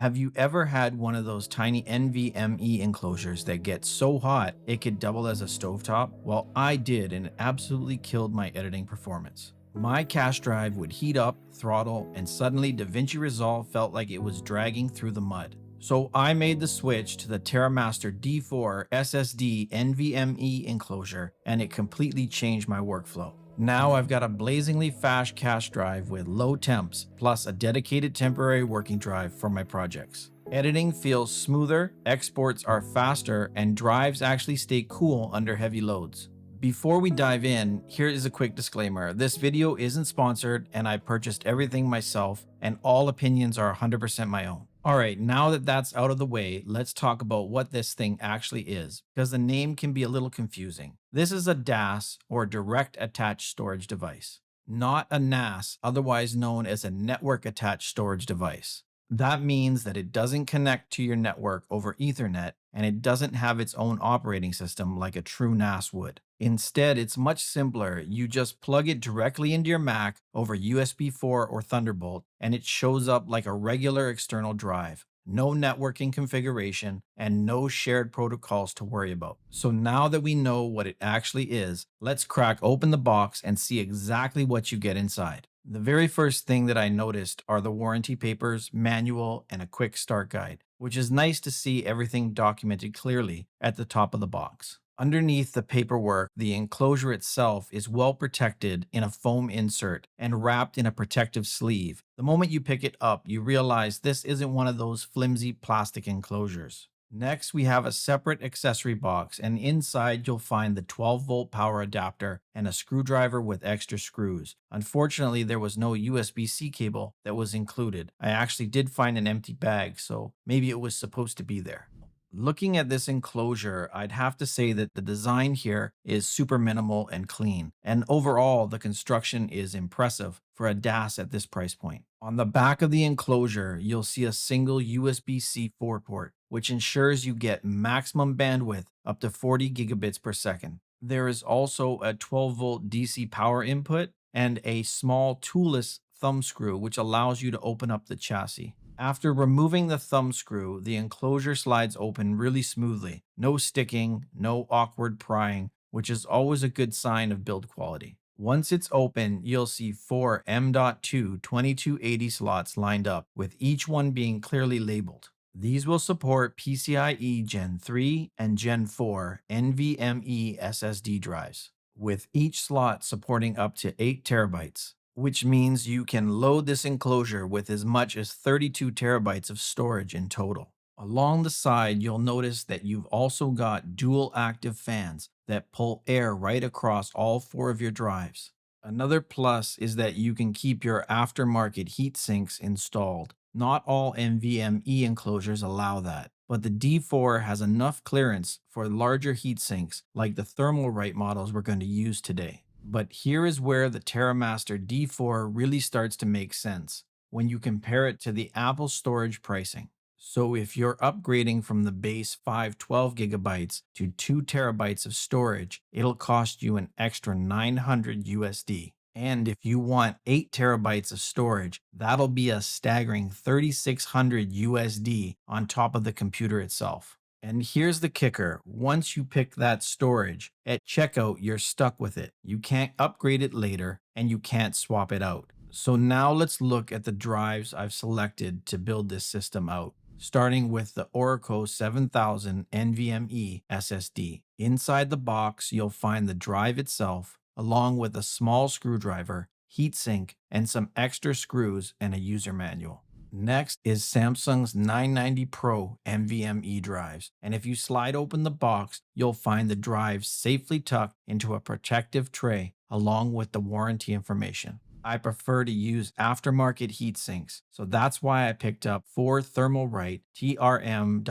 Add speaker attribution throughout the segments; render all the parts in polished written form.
Speaker 1: Have you ever had one of those tiny NVMe enclosures that gets so hot it could double as a stovetop? Well, I did, and it absolutely killed my editing performance. My cache drive would heat up, throttle, and suddenly DaVinci Resolve felt like it was dragging through the mud. So I made the switch to the TerraMaster D4 SSD NVMe enclosure, and it completely changed my workflow. Now I've got a blazingly fast cache drive with low temps, plus a dedicated temporary working drive for my projects. Editing feels smoother, exports are faster, and drives actually stay cool under heavy loads. Before we dive in, here is a quick disclaimer. This video isn't sponsored, and I purchased everything myself, and all opinions are 100% my own. Alright, now that that's out of the way, let's talk about what this thing actually is, because the name can be a little confusing. This is a DAS, or Direct Attached Storage Device, not a NAS, otherwise known as a Network Attached Storage Device. That means that it doesn't connect to your network over Ethernet, and it doesn't have its own operating system like a true NAS would. Instead, it's much simpler. You just plug it directly into your Mac over USB 4 or Thunderbolt, and it shows up like a regular external drive. No networking configuration, and no shared protocols to worry about. So now that we know what it actually is, let's crack open the box and see exactly what you get inside. The very first thing that I noticed are the warranty papers, manual, and a quick start guide, which is nice to see everything documented clearly at the top of the box. Underneath the paperwork, the enclosure itself is well protected in a foam insert and wrapped in a protective sleeve. The moment you pick it up, you realize this isn't one of those flimsy plastic enclosures. Next, we have a separate accessory box, and inside you'll find the 12-volt power adapter and a screwdriver with extra screws. Unfortunately, there was no USB-C cable that was included. I actually did find an empty bag, so maybe it was supposed to be there. Looking at this enclosure, I'd have to say that the design here is super minimal and clean, and overall the construction is impressive for a DAS at this price point. On the back of the enclosure, you'll see a single USB-C 4 port, which ensures you get maximum bandwidth up to 40 gigabits per second. There is also a 12-volt DC power input and a small toolless thumb screw, which allows you to open up the chassis. After removing the thumb screw, the enclosure slides open really smoothly. No sticking, no awkward prying, which is always a good sign of build quality. Once it's open, you'll see four M.2 2280 slots lined up, with each one being clearly labeled. These will support PCIe Gen 3 and Gen 4 NVMe SSD drives, with each slot supporting up to 8 terabytes, which means you can load this enclosure with as much as 32 terabytes of storage in total. Along the side, you'll notice that you've also got dual active fans that pull air right across all four of your drives. Another plus is that you can keep your aftermarket heat sinks installed. Not all NVMe enclosures allow that, but the D4 has enough clearance for larger heat sinks like the Thermalright models we're going to use today. But here is where the TerraMaster D4 really starts to make sense when you compare it to the Apple storage pricing. So if you're upgrading from the base 512 gigabytes to 2 terabytes of storage, it'll cost you an extra 900 USD. And if you want 8 terabytes of storage, that'll be a staggering 3600 USD on top of the computer itself. And here's the kicker. Once you pick that storage, at checkout, you're stuck with it. You can't upgrade it later, and you can't swap it out. So now let's look at the drives I've selected to build this system out, starting with the ORICO 7000 NVMe SSD. Inside the box, you'll find the drive itself, along with a small screwdriver, heatsink, and some extra screws and a user manual. Next is Samsung's 990 Pro NVMe drives, and if you slide open the box, you'll find the drives safely tucked into a protective tray along with the warranty information. I prefer to use aftermarket heat sinks, so that's why I picked up 4 Thermalright TRM.2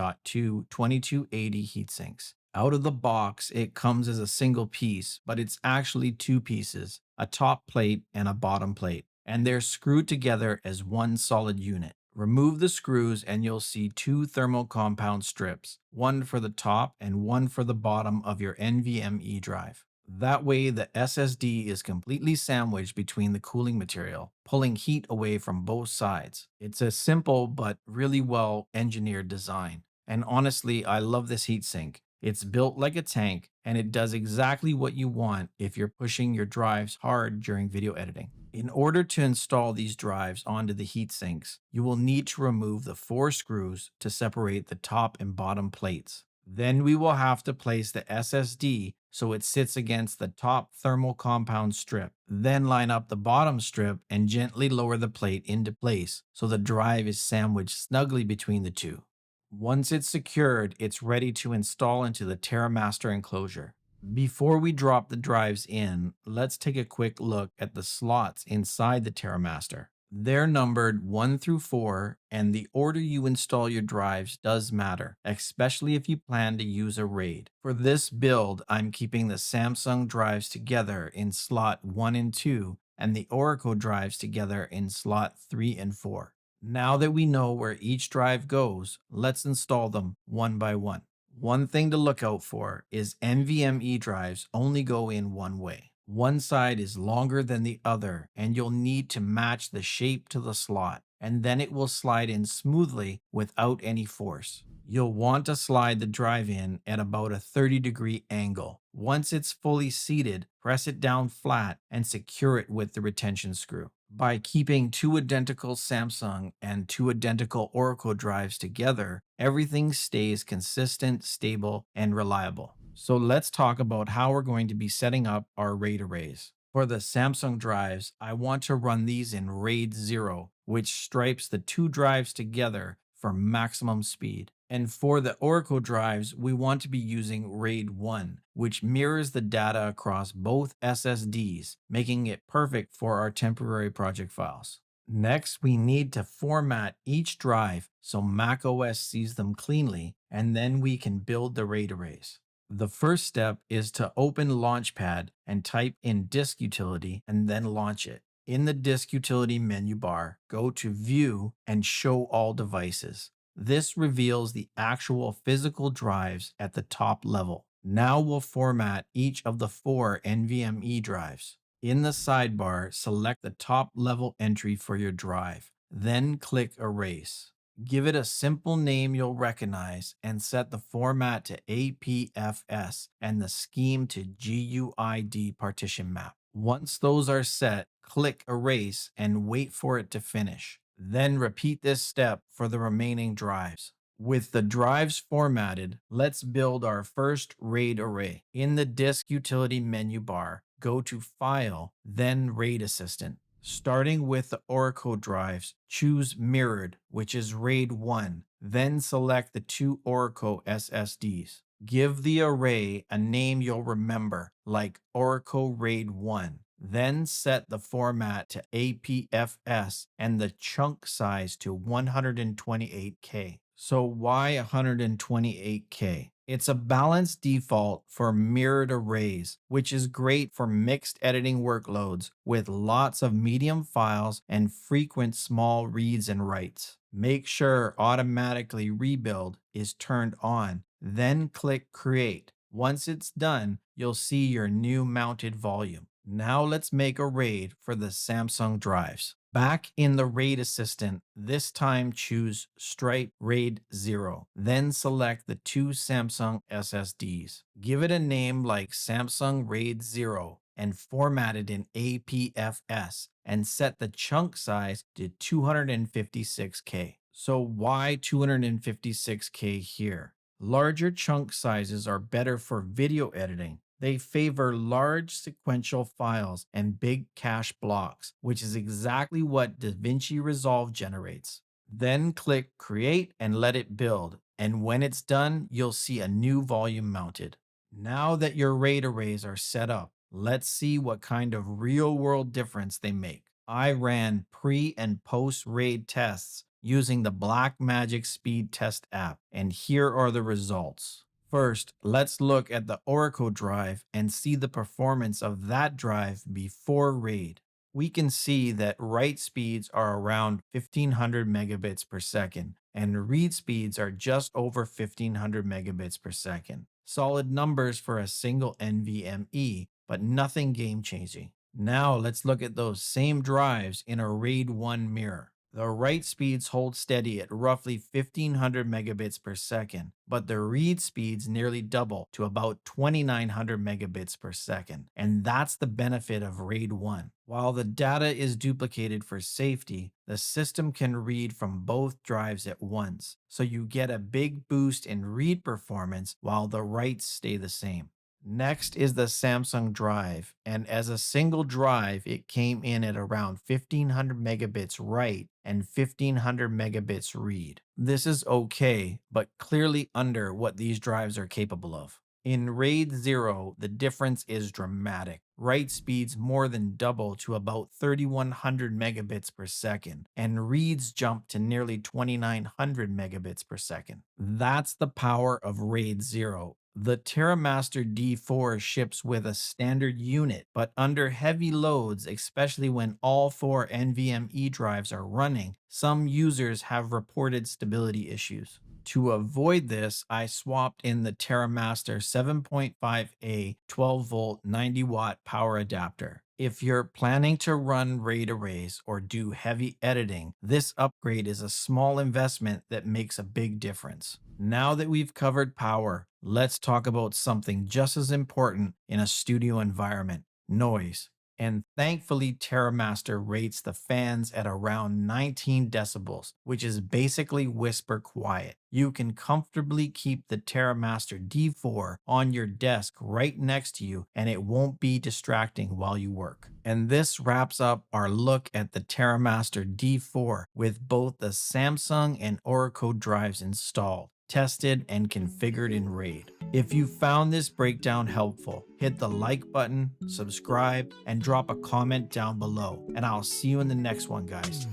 Speaker 1: 2280 heat sinks. Out of the box, it comes as a single piece, but it's actually two pieces, a top plate and a bottom plate, and they're screwed together as one solid unit. Remove the screws and you'll see two thermal compound strips, one for the top and one for the bottom of your NVMe drive. That way, the SSD is completely sandwiched between the cooling material, pulling heat away from both sides. It's a simple but really well engineered design. And honestly, I love this heatsink. It's built like a tank, and it does exactly what you want if you're pushing your drives hard during video editing. In order to install these drives onto the heatsinks, you will need to remove the 4 screws to separate the top and bottom plates. Then we will have to place the SSD so it sits against the top thermal compound strip. Then line up the bottom strip and gently lower the plate into place so the drive is sandwiched snugly between the two. Once it's secured, it's ready to install into the TerraMaster enclosure. Before we drop the drives in, let's take a quick look at the slots inside the TerraMaster. They're numbered 1 through 4, and the order you install your drives does matter, especially if you plan to use a RAID. For this build, I'm keeping the Samsung drives together in slot 1 and 2, and the ORICO drives together in slot 3 and 4. Now that we know where each drive goes, let's install them one by one. One thing to look out for is NVMe drives only go in one way. One side is longer than the other, and you'll need to match the shape to the slot, and then it will slide in smoothly without any force. You'll want to slide the drive in at about a 30-degree angle. Once it's fully seated, press it down flat and secure it with the retention screw. By keeping 2 identical Samsung and 2 identical ORICO drives together, everything stays consistent, stable, and reliable. So let's talk about how we're going to be setting up our RAID arrays. For the Samsung drives, I want to run these in RAID 0, which stripes the 2 drives together for maximum speed. And for the ORICO drives, we want to be using RAID 1, which mirrors the data across both SSDs, making it perfect for our temporary project files. Next, we need to format each drive so macOS sees them cleanly, and then we can build the RAID arrays. The first step is to open Launchpad and type in Disk Utility and then launch it. In the Disk Utility menu bar, go to View and Show All Devices. This reveals the actual physical drives at the top level. Now we'll format each of the 4 NVMe drives. In the sidebar, select the top level entry for your drive, then click Erase. Give it a simple name you'll recognize and set the format to APFS and the scheme to GUID partition map. Once those are set, click Erase and wait for it to finish. Then repeat this step for the remaining drives. With the drives formatted, let's build our first RAID array. In the Disk Utility menu bar, go to File, then RAID Assistant. Starting with the ORICO drives, choose Mirrored, which is RAID 1, then select the 2 ORICO SSDs. Give the array a name you'll remember, like ORICO RAID 1. Then set the format to APFS and the chunk size to 128K. So why 128K? It's a balanced default for mirrored arrays, which is great for mixed editing workloads with lots of medium files and frequent small reads and writes. Make sure Automatically Rebuild is turned on, then click Create. Once it's done, you'll see your new mounted volume. Now let's make a RAID for the Samsung drives. Back in the RAID Assistant, this time choose Stripe RAID 0, then select the 2 Samsung SSDs. Give it a name like Samsung RAID 0 and format it in APFS and set the chunk size to 256K. So why 256K here? Larger chunk sizes are better for video editing. They favor large sequential files and big cache blocks, which is exactly what DaVinci Resolve generates. Then click Create and let it build. And when it's done, you'll see a new volume mounted. Now that your RAID arrays are set up, let's see what kind of real-world difference they make. I ran pre and post RAID tests using the Blackmagic Speed Test app, and here are the results. First, let's look at the ORICO drive and see the performance of that drive before RAID. We can see that write speeds are around 1500 megabits per second, and read speeds are just over 1500 megabits per second. Solid numbers for a single NVMe, but nothing game-changing. Now let's look at those same drives in a RAID 1 mirror. The write speeds hold steady at roughly 1500 megabits per second, but the read speeds nearly double to about 2900 megabits per second. And that's the benefit of RAID 1. While the data is duplicated for safety, the system can read from both drives at once, so you get a big boost in read performance while the writes stay the same. Next is the Samsung Drive, and as a single drive, it came in at around 1500 megabits write and 1500 megabits read. This is okay, but clearly under what these drives are capable of. In RAID 0, the difference is dramatic. Write speeds more than double to about 3100 megabits per second, and reads jump to nearly 2900 megabits per second. That's the power of RAID 0. The TerraMaster D4 ships with a standard unit, but under heavy loads, especially when all 4 NVMe drives are running, some users have reported stability issues. To avoid this, I swapped in the TerraMaster 7.5A 12-volt 90-watt power adapter. If you're planning to run RAID arrays or do heavy editing, this upgrade is a small investment that makes a big difference. Now that we've covered power, let's talk about something just as important in a studio environment: noise. And thankfully, TerraMaster rates the fans at around 19 decibels, which is basically whisper quiet. You can comfortably keep the TerraMaster D4 on your desk right next to you, and it won't be distracting while you work. And this wraps up our look at the TerraMaster D4 with both the Samsung and ORICO drives installed, tested, and configured in RAID. If you found this breakdown helpful, hit the like button, subscribe, and drop a comment down below. And I'll see you in the next one, guys.